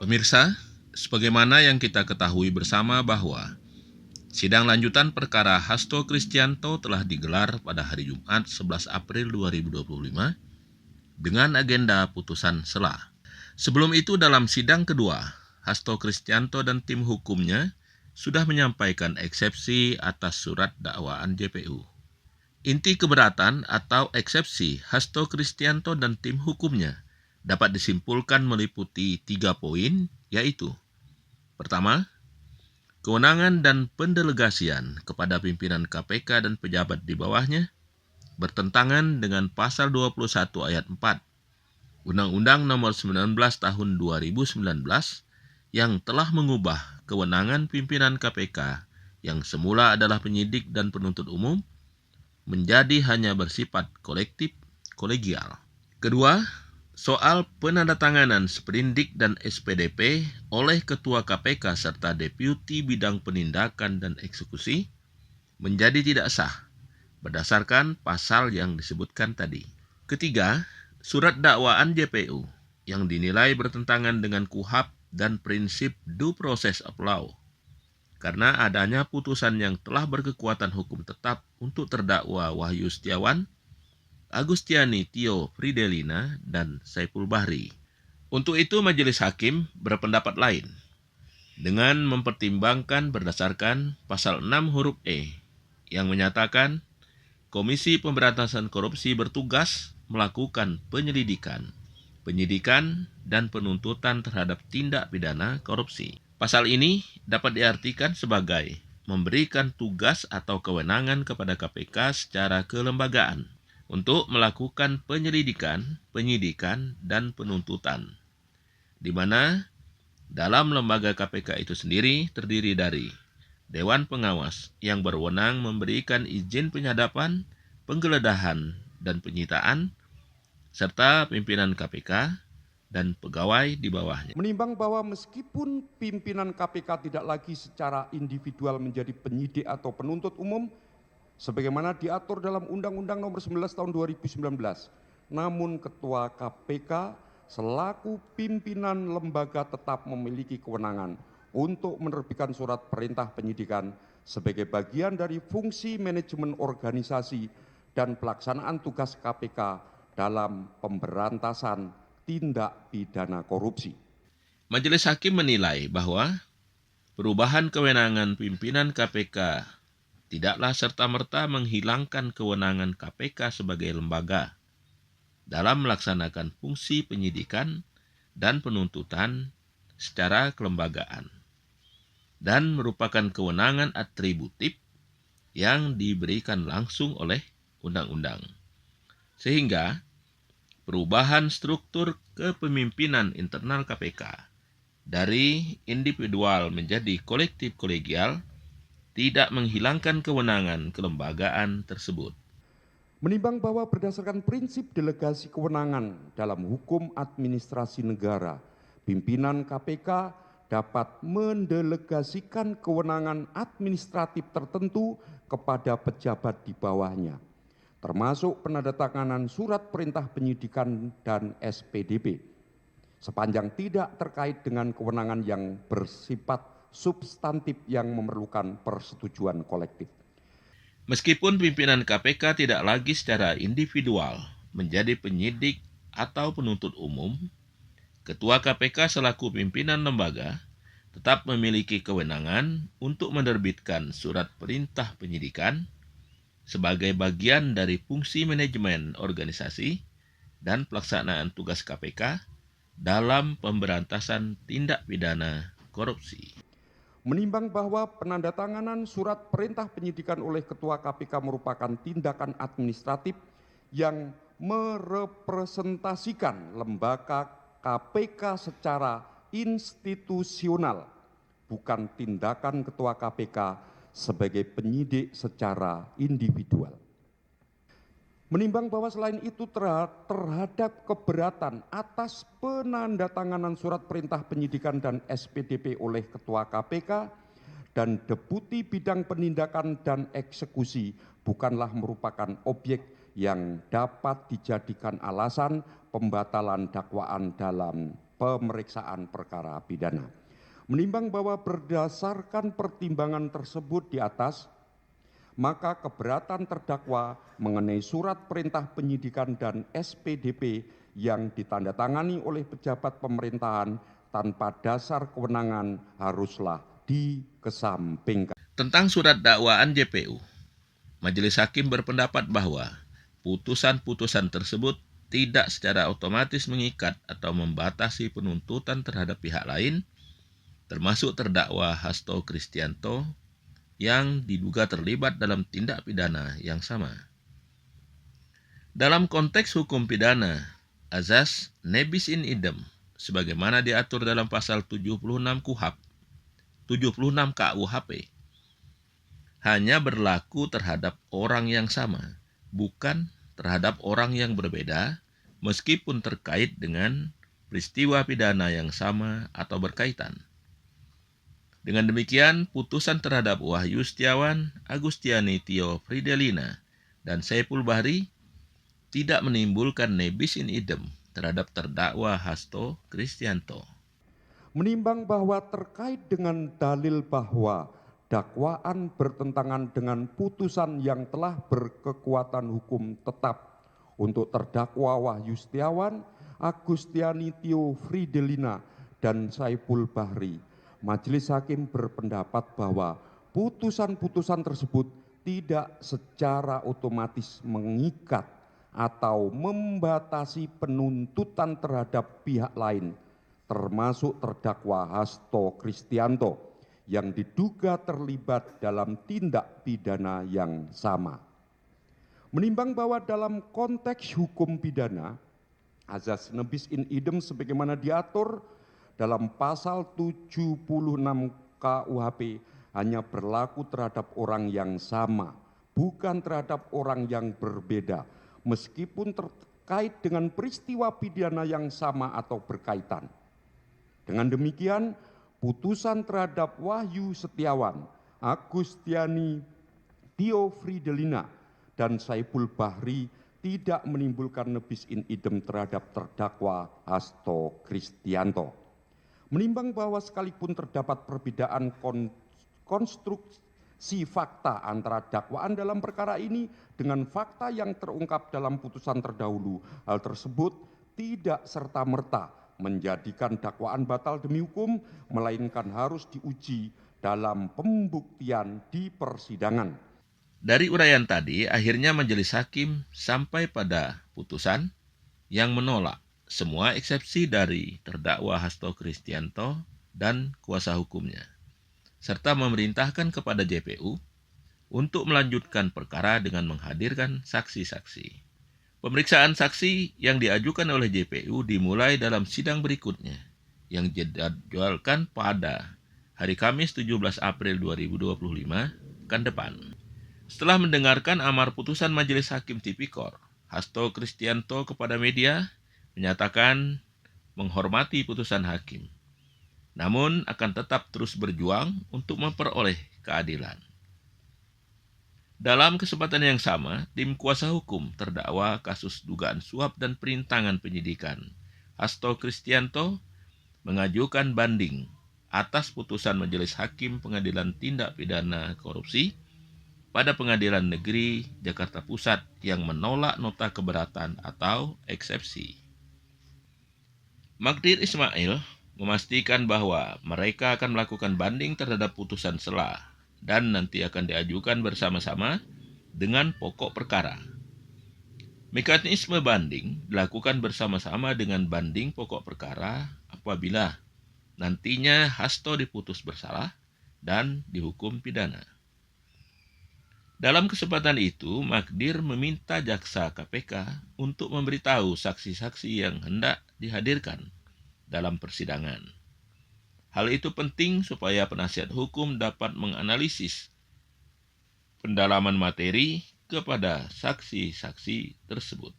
Pemirsa, sebagaimana yang kita ketahui bersama bahwa sidang lanjutan perkara Hasto Kristianto telah digelar pada hari Jumat 11 April 2025 dengan agenda putusan sela. Sebelum itu dalam sidang kedua, Hasto Kristianto dan tim hukumnya sudah menyampaikan eksepsi atas surat dakwaan JPU. Inti keberatan atau eksepsi Hasto Kristianto dan tim hukumnya dapat disimpulkan meliputi 3 poin, yaitu: pertama, kewenangan dan pendelegasian kepada pimpinan KPK dan pejabat di bawahnya bertentangan dengan pasal 21 ayat 4 Undang-Undang Nomor 19 Tahun 2019 yang telah mengubah kewenangan pimpinan KPK yang semula adalah penyidik dan penuntut umum menjadi hanya bersifat kolektif kolegial. Kedua, soal penandatanganan sprindik dan SPDP oleh Ketua KPK serta Deputi Bidang Penindakan dan Eksekusi menjadi tidak sah berdasarkan pasal yang disebutkan tadi. Ketiga, surat dakwaan JPU yang dinilai bertentangan dengan KUHP dan prinsip due process of law karena adanya putusan yang telah berkekuatan hukum tetap untuk terdakwa Wahyu Setiawan, Agustiani Tio Fridelina, dan Saiful Bahri. Untuk itu majelis hakim berpendapat lain dengan mempertimbangkan berdasarkan pasal 6 huruf E yang menyatakan Komisi Pemberantasan Korupsi bertugas melakukan penyelidikan, penyidikan, dan penuntutan terhadap tindak pidana korupsi. Pasal ini dapat diartikan sebagai memberikan tugas atau kewenangan kepada KPK secara kelembagaan untuk melakukan penyelidikan, penyidikan, dan penuntutan, di mana dalam lembaga KPK itu sendiri terdiri dari Dewan Pengawas yang berwenang memberikan izin penyadapan, penggeledahan, dan penyitaan, serta pimpinan KPK dan pegawai di bawahnya. Menimbang bahwa meskipun pimpinan KPK tidak lagi secara individual menjadi penyidik atau penuntut umum, sebagaimana diatur dalam Undang-Undang Nomor 11 Tahun 2019, namun Ketua KPK selaku pimpinan lembaga tetap memiliki kewenangan untuk menerbitkan surat perintah penyidikan sebagai bagian dari fungsi manajemen organisasi dan pelaksanaan tugas KPK dalam pemberantasan tindak pidana korupsi. Majelis hakim menilai bahwa perubahan kewenangan pimpinan KPK tidaklah serta-merta menghilangkan kewenangan KPK sebagai lembaga dalam melaksanakan fungsi penyidikan dan penuntutan secara kelembagaan, dan merupakan kewenangan atributif yang diberikan langsung oleh undang-undang. Sehingga perubahan struktur kepemimpinan internal KPK dari individual menjadi kolektif kolegial tidak menghilangkan kewenangan kelembagaan tersebut. Menimbang bahwa berdasarkan prinsip delegasi kewenangan dalam hukum administrasi negara, pimpinan KPK dapat mendelegasikan kewenangan administratif tertentu kepada pejabat di bawahnya, termasuk penandatanganan surat perintah penyidikan dan SPDP, sepanjang tidak terkait dengan kewenangan yang bersifat substantif yang memerlukan persetujuan kolektif. Meskipun pimpinan KPK tidak lagi secara individual menjadi penyidik atau penuntut umum, Ketua KPK selaku pimpinan lembaga tetap memiliki kewenangan untuk menerbitkan surat perintah penyidikan sebagai bagian dari fungsi manajemen organisasi dan pelaksanaan tugas KPK dalam pemberantasan tindak pidana korupsi. Menimbang bahwa penandatanganan surat perintah penyidikan oleh Ketua KPK merupakan tindakan administratif yang merepresentasikan lembaga KPK secara institusional, bukan tindakan Ketua KPK sebagai penyidik secara individual. Menimbang bahwa selain itu terhadap keberatan atas penandatanganan surat perintah penyidikan dan SPDP oleh Ketua KPK dan Deputi Bidang Penindakan dan Eksekusi bukanlah merupakan objek yang dapat dijadikan alasan pembatalan dakwaan dalam pemeriksaan perkara pidana. Menimbang bahwa berdasarkan pertimbangan tersebut di atas, maka keberatan terdakwa mengenai surat perintah penyidikan dan SPDP yang ditandatangani oleh pejabat pemerintahan tanpa dasar kewenangan haruslah dikesampingkan. Tentang surat dakwaan JPU, Majelis Hakim berpendapat bahwa putusan-putusan tersebut tidak secara otomatis mengikat atau membatasi penuntutan terhadap pihak lain, termasuk terdakwa Hasto Kristianto yang diduga terlibat dalam tindak pidana yang sama. Dalam konteks hukum pidana, azas nebis in idem sebagaimana diatur dalam pasal 76 KUHP hanya berlaku terhadap orang yang sama, bukan terhadap orang yang berbeda, meskipun terkait dengan peristiwa pidana yang sama atau berkaitan. Dengan demikian, putusan terhadap Wahyu Setiawan, Agustiani Tio Fridelina, dan Saiful Bahri tidak menimbulkan nebis in idem terhadap terdakwa Hasto Kristianto. Menimbang bahwa terkait dengan dalil bahwa dakwaan bertentangan dengan putusan yang telah berkekuatan hukum tetap untuk terdakwa Wahyu Setiawan, Agustiani Tio Fridelina, dan Saiful Bahri, Majelis Hakim berpendapat bahwa putusan-putusan tersebut tidak secara otomatis mengikat atau membatasi penuntutan terhadap pihak lain, termasuk terdakwa Hasto Kristianto yang diduga terlibat dalam tindak pidana yang sama. Menimbang bahwa dalam konteks hukum pidana, azas nebis in idem sebagaimana diatur dalam pasal 76 KUHP hanya berlaku terhadap orang yang sama, bukan terhadap orang yang berbeda, meskipun terkait dengan peristiwa pidana yang sama atau berkaitan. Dengan demikian, putusan terhadap Wahyu Setiawan, Agustiani Tio Fridelina, dan Saiful Bahri tidak menimbulkan nebis in idem terhadap terdakwa Hasto Kristianto. Menimbang bahwa sekalipun terdapat perbedaan konstruksi fakta antara dakwaan dalam perkara ini dengan fakta yang terungkap dalam putusan terdahulu, hal tersebut tidak serta-merta menjadikan dakwaan batal demi hukum, melainkan harus diuji dalam pembuktian di persidangan. Dari uraian tadi, akhirnya Majelis Hakim sampai pada putusan yang menolak semua eksepsi dari terdakwa Hasto Kristianto dan kuasa hukumnya, serta memerintahkan kepada JPU untuk melanjutkan perkara dengan menghadirkan saksi-saksi. Pemeriksaan saksi yang diajukan oleh JPU dimulai dalam sidang berikutnya, yang dijadwalkan pada hari Kamis 17 April 2025 pekan depan. Setelah mendengarkan amar putusan Majelis Hakim Tipikor, Hasto Kristianto kepada media menyatakan menghormati putusan hakim, namun akan tetap terus berjuang untuk memperoleh keadilan. Dalam kesempatan yang sama, tim kuasa hukum terdakwa kasus dugaan suap dan perintangan penyidikan, Hasto Kristianto, mengajukan banding atas putusan Majelis Hakim Pengadilan Tindak Pidana Korupsi pada Pengadilan Negeri Jakarta Pusat yang menolak nota keberatan atau eksepsi. Magdir Ismail memastikan bahwa mereka akan melakukan banding terhadap putusan sela dan nanti akan diajukan bersama-sama dengan pokok perkara. Mekanisme banding dilakukan bersama-sama dengan banding pokok perkara apabila nantinya Hasto diputus bersalah dan dihukum pidana. Dalam kesempatan itu, Magdir meminta jaksa KPK untuk memberitahu saksi-saksi yang hendak dihadirkan dalam persidangan. Hal itu penting supaya penasihat hukum dapat menganalisis pendalaman materi kepada saksi-saksi tersebut.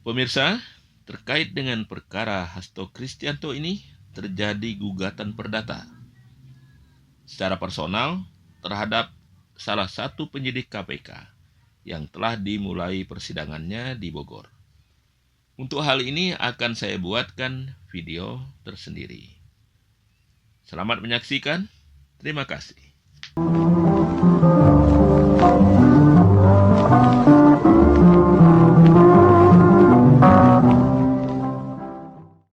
Pemirsa, terkait dengan perkara Hasto Kristianto ini terjadi gugatan perdata secara personal terhadap salah satu penyidik KPK yang telah dimulai persidangannya di Bogor. Untuk hal ini akan saya buatkan video tersendiri. Selamat menyaksikan. Terima kasih.